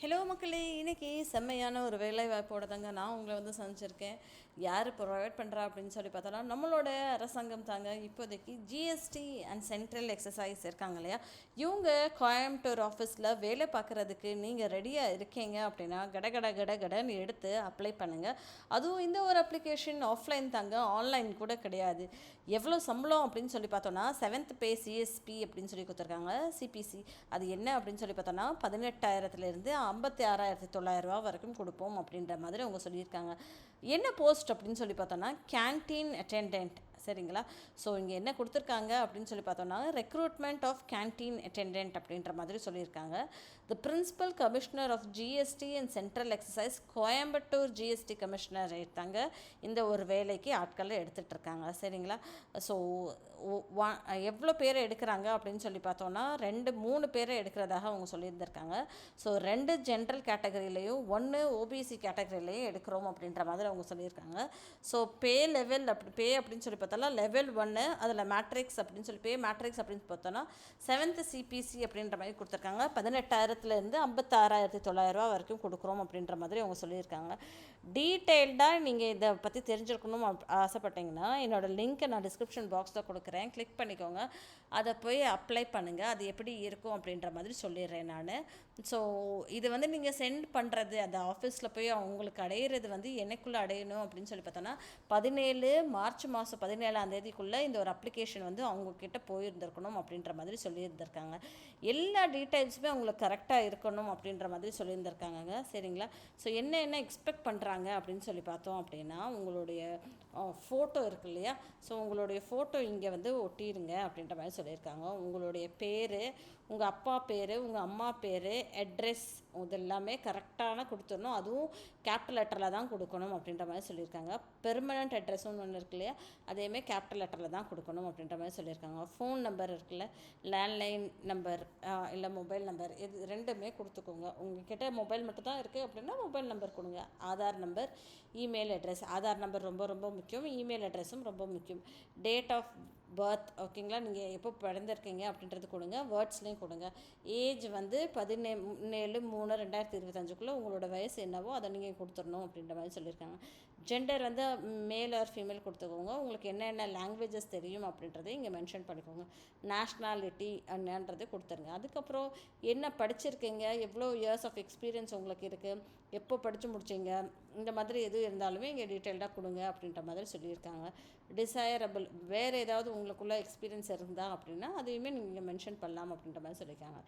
Hello மக்களே, இன்றைக்கி செம்மையான ஒரு வேலை வாய்ப்போட தாங்க நான் உங்களை வந்து சந்திச்சிருக்கேன். யார் ப்ரொவைட் பண்ணுறா அப்படின்னு சொல்லி பார்த்தோன்னா நம்மளோட அரசாங்கம் தாங்க. இப்போதைக்கு ஜிஎஸ்டி அண்ட் சென்ட்ரல் எக்ஸசைஸ் இருக்காங்க இல்லையா, இவங்க கோயம்புத்தூர் ஆஃபீஸில் வேலை பார்க்குறதுக்கு நீங்கள் ரெடியாக இருக்கீங்க அப்படின்னா கடன்னு எடுத்து அப்ளை பண்ணுங்கள். அதுவும் இந்த ஒரு அப்ளிகேஷன் ஆஃப்லைன் தாங்க, ஆன்லைன் கூட கிடையாது. எவ்வளோ சம்பளம் அப்படின்னு சொல்லி பார்த்தோன்னா 7th பே சிஎஸ்பி அப்படின்னு சொல்லி கொடுத்துருக்காங்க. சிபிசி அது என்ன அப்படின்னு சொல்லி பார்த்தோன்னா 18,000லேருந்து 56,900 வரைக்கும் கொடுப்போம் அப்படின்ற மாதிரி அவங்க சொல்லியிருக்காங்க. என்ன போஸ்ட் அப்படின்னு சொல்லி பார்த்தோன்னா கேன்டீன் அட்டெண்டன்ட். சரிங்களா? ஸோ இங்கே என்ன கொடுத்துருக்காங்க அப்படின்னு சொல்லி பார்த்தோன்னா ரெக்ரூட்மெண்ட் ஆஃப் கேன்டீன் அட்டெண்டன்ட் அப்படின்ற மாதிரி சொல்லியிருக்காங்க. The principal commissioner of GST and central excise Coimbatore GST commissioner எடுத்தாங்க இந்த ஒரு வேலைக்கு ஆட்களை எடுத்துகிட்டு இருக்காங்க. சரிங்களா? ஸோ எவ்வளோ பேரை எடுக்கிறாங்க அப்படின்னு சொல்லி பார்த்தோன்னா 2-3 பேரை எடுக்கிறதாக அவங்க சொல்லியிருந்திருக்காங்க. ஸோ 2 ஜென்ரல் கேட்டகரியிலையும் 1 ஓபிசி கேட்டகரியிலையும் எடுக்கிறோம் அப்படின்ற மாதிரி அவங்க சொல்லியிருக்காங்க. ஸோ பே லெவல் பே அப்படின்னு சொல்லி பார்த்தோம்னா லெவல் 1 அதில் மேட்ரிக்ஸ் அப்படின்னு சொல்லி மேட்ரிக்ஸ் அப்படின்னு பார்த்தோன்னா 7th சிபிசி அப்படின்ற மாதிரி கொடுத்துருக்காங்க. 18,000லேருந்து 56,900 வரைக்கும் கொடுக்குறோம் அப்படின்ற மாதிரி அவங்க சொல்லியிருக்காங்க. டீட்டெயில்டாக நீங்கள் இதை பற்றி தெரிஞ்சுக்கணும் ஆசைப்பட்டீங்கன்னா என்னோடய லிங்க்கை நான் டிஸ்கிரிப்ஷன் பாக்ஸில் கொடுக்குறேன், கிளிக் பண்ணிக்கோங்க. அதை போய் அப்ளை பண்ணுங்கள். அது எப்படி இருக்கும் அப்படின்ற மாதிரி சொல்லிடுறேன் நான். ஸோ இது வந்து நீங்கள் சென்ட் பண்ணுறது அந்த ஆஃபீஸில் போய் அவங்களுக்கு அடையிறது வந்து என்னைக்குள்ளே அடையணும் அப்படின்னு சொல்லி பார்த்தோன்னா 17 மார்ச் மாதம் 17ஆம் தேதிக்குள்ளே இந்த ஒரு அப்ளிகேஷன் வந்து அவங்கக்கிட்ட போயிருந்திருக்கணும் அப்படின்ற மாதிரி சொல்லியிருந்திருக்காங்க. எல்லா டீட்டெயில்ஸுமே அவங்களுக்கு கரெக்டாக இருக்கணும் அப்படின்ற மாதிரி சொல்லியிருந்திருக்காங்க. சரிங்களா? ஸோ என்ன எக்ஸ்பெக்ட் பண்ணுறாங்க அப்படின்னு சொல்லி பார்த்தோம் அப்படின்னா உங்களுடைய ஃபோட்டோ இருக்கு இல்லையா, ஸோ உங்களுடைய ஃபோட்டோ இங்கே வந்து ஒட்டிடுங்க அப்படின்ற மாதிரி சொல்லியிருக்காங்க. உங்களுடைய பேர், உங்கள் அப்பா பேர், உங்கள் அம்மா பேர், அட்ரெஸ் இதெல்லாமே கரெக்டான கொடுத்துடணும். அதுவும் கேபிட்டல் லெட்டரில் தான் கொடுக்கணும் அப்படின்ற மாதிரி சொல்லியிருக்காங்க. பெர்மனண்ட் அட்ரெஸ்ஸும் ஒன்று இருக்கு இல்லையா, அதேமாதிரி கேபிட்டல் லெட்டரில் தான் கொடுக்கணும் அப்படின்ற மாதிரி சொல்லியிருக்காங்க. ஃபோன் நம்பர் இருக்குல்ல, லேண்ட்லைன் நம்பர் இல்லை மொபைல் நம்பர், இது 2மே கொடுத்துக்கோங்க. உங்கள்கிட்ட மொபைல் மட்டும் தான் இருக்குது அப்படின்னா மொபைல் நம்பர் கொடுங்க. Aadhaar number, email address. Aadhaar number ரொம்ப ரொம்ப முக்கியம், இமெயில் அட்ரஸும் ரொம்ப முக்கியம். டேட் ஆஃப் பர்த், ஓகேங்களா, நீங்கள் எப்போ பிறந்திருக்கீங்க அப்படின்றது கொடுங்க. வேர்ட்ஸ்லேயும் கொடுங்க. ஏஜ் வந்து 17/3/2025 உங்களோட வயசு என்னவோ அதை நீங்கள் கொடுத்துடணும் அப்படின்ற மாதிரி சொல்லியிருக்காங்க. ஜெண்டர் வந்து மேல் ஆர் ஃபீமேல் கொடுத்துக்கோங்க. உங்களுக்கு என்னென்ன லாங்குவேஜஸ் தெரியும் அப்படின்றத இங்கே மென்ஷன் பண்ணிக்கோங்க. நேஷ்னாலிட்டி என்னன்றது கொடுத்துருங்க. அதுக்கப்புறம் என்ன படிச்சிருக்கீங்க, எவ்வளோ இயர்ஸ் ஆஃப் எக்ஸ்பீரியன்ஸ் உங்களுக்கு இருக்குது, எப்போ படித்து முடிச்சிங்க, இந்த மாதிரி எது இருந்தாலுமே இங்கே டீட்டெயில்டாக கொடுங்க அப்படின்ற மாதிரி சொல்லியிருக்காங்க. டிசைரபிள், வேறு ஏதாவது உங்களுக்குள்ள எக்ஸ்பீரியன்ஸ் இருந்தால் அப்படின்னா அதையுமே நீங்கள் மென்ஷன் பண்ணலாம் அப்படின்ற மாதிரி சொல்லியிருக்காங்க.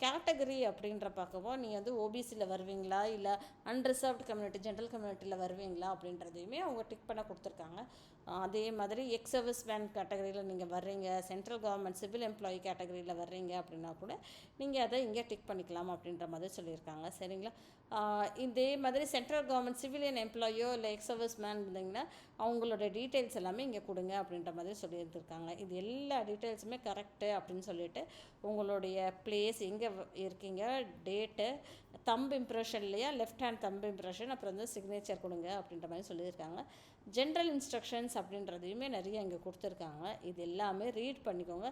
கேட்டகரி அப்படின்ற பார்க்கவோ நீங்கள் வந்து ஓபிசியில் வருவீங்களா இல்லை அன்ரிசர்வ்டு கம்யூனிட்டி ஜென்ரல் கம்யூனிட்டியில் வருவீங்களா அப்படின்றதையுமே அவங்க டிக் பண்ண கொடுத்துருக்காங்க. அதே மாதிரி எக்ஸ் சர்வீஸ் மேன் கேட்டகரியில் நீங்கள் வர்றீங்க, சென்ட்ரல் கவர்மெண்ட் சிவில் எம்ப்ளாயி கேட்டகரியில் வர்றீங்க அப்படின்னா கூட நீங்கள் அதை இங்கே டிக் பண்ணிக்கலாம் அப்படின்ற மாதிரி சொல்லியிருக்காங்க. சரிங்களா? இதே மாதிரி சென்ட்ரல் கவர்மெண்ட் சிவிலியன் எம்ப்ளாயோ இல்லை எக்ஸ் சர்வீஸ் மேன் இருந்தீங்கன்னா அவங்களோட டீட்டெயில்ஸ் எல்லாமே இங்கே கொடுங்க அப்படின்ற மாதிரி சொல்லியிருந்துருக்காங்க. இது எல்லா டீட்டெயில்ஸுமே கரெக்டு அப்படின்னு சொல்லிட்டு உங்களுடைய பிளேஸ், எங்கே இருக்கீங்க, டேட்டு, தம்ப் இம்ப்ரெஷன் இல்லையா, லெஃப்ட் ஹேண்ட் தம்ப் இம்ப்ரெஷன், அப்புறம் வந்து சிக்னேச்சர் கொடுங்க அப்படின்ற மாதிரி சொல்லியிருக்காங்க. ஜென்ரல் இன்ஸ்ட்ரக்ஷன்ஸ் அப்படின்றதையுமே நிறைய இங்கே கொடுத்துருக்காங்க. இது எல்லாமே ரீட் பண்ணிக்கோங்க.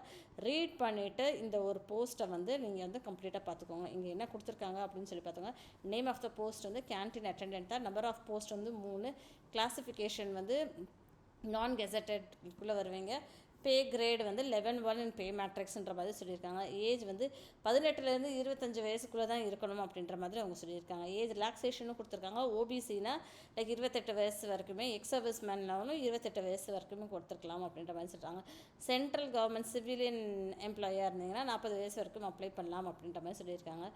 ரீட் பண்ணிவிட்டு இந்த ஒரு போஸ்ட்டை வந்து நீங்கள் வந்து கம்ப்ளீட்டாக பார்த்துக்கோங்க. இங்கே என்ன கொடுத்துருக்காங்க அப்படின்னு சொல்லி பார்த்தோங்க. நேம் ஆஃப் த போஸ்ட் வந்து கேன்டீன் அட்டெண்டன்ட் தான். நம்பர் ஆஃப் போஸ்ட் வந்து 3. கிளாஸிஃபிகேஷன் வந்து நான் கெசட்டட்குள்ளே வருவீங்க. பே கிரேடு வந்து 11 இன் பே மேட்ரிக்ஸ்ன்ற மாதிரி சொல்லியிருக்காங்க. ஏஜ் வந்து 18லேருந்து 25 வயசுக்குள்ளே தான் இருக்கணும் அப்படின்ற மாதிரி அவங்க சொல்லியிருக்காங்க. ஏஜ் ரிலாக்ஸேஷனும் கொடுத்துருக்காங்க. ஓபிசினா லைக் 28 வயசு வரைக்குமே, எக்ஸ் சர்வீஸ் மேன்னாலும் 28 வயசு வரைக்குமே கொடுத்துருக்கலாம் அப்படின்ற மாதிரி சொல்கிறாங்க. சென்ட்ரல் கவர்மெண்ட் சிவிலியன் எம்ப்ளாயாக இருந்தீங்கன்னா 40 வயசு வரைக்கும் அப்ளை பண்ணலாம் அப்படின்ற மாதிரி சொல்லியிருக்காங்க.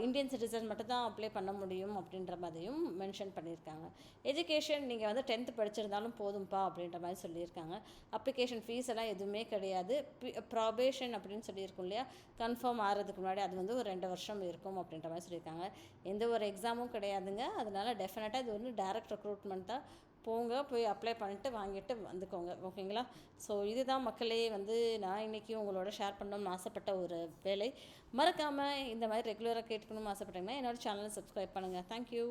இந்தியன் சிட்டிசன் மட்டும் தான் அப்ளை பண்ண முடியும் அப்படின்ற மாதிரியும் மென்ஷன் பண்ணியிருக்காங்க. எஜுகேஷன் நீங்கள் வந்து 10th படிச்சிருந்தாலும் போதும்பா அப்படின்ற மாதிரி சொல்லியிருக்காங்க. அப்ளிகேஷன் ஃபீஸ் எல்லாம் எதுவுமே கிடையாது. ப்ராபேஷன் அப்படின்னு சொல்லியிருக்கோம் இல்லையா, கன்ஃபார்ம் ஆகிறதுக்கு முன்னாடி அது வந்து ஒரு 2 வருஷம் இருக்கும் அப்படின்ற மாதிரி சொல்லியிருக்காங்க. எந்த ஒரு எக்ஸாமும் கிடையாதுங்க. அதனால டெஃபினட்டாக இது வந்து டைரக்ட் ரெக்ரூட்மெண்ட் தான். போய் அப்ளை பண்ணிட்டு வாங்கிட்டு வந்துக்கோங்க, ஓகேங்களா? ஸோ இதுதான் மக்களே வந்து நான் இன்றைக்கி உங்களோட ஷேர் பண்ணணும்னு ஆசைப்பட்ட ஒரு வேலை. மறக்காமல் இந்த மாதிரி ரெகுலராக கேட்கணும்னு ஆசைப்பட்டீங்கன்னா என்னோடய சேனலை சப்ஸ்கிரைப் பண்ணுங்கள். தேங்க்யூ.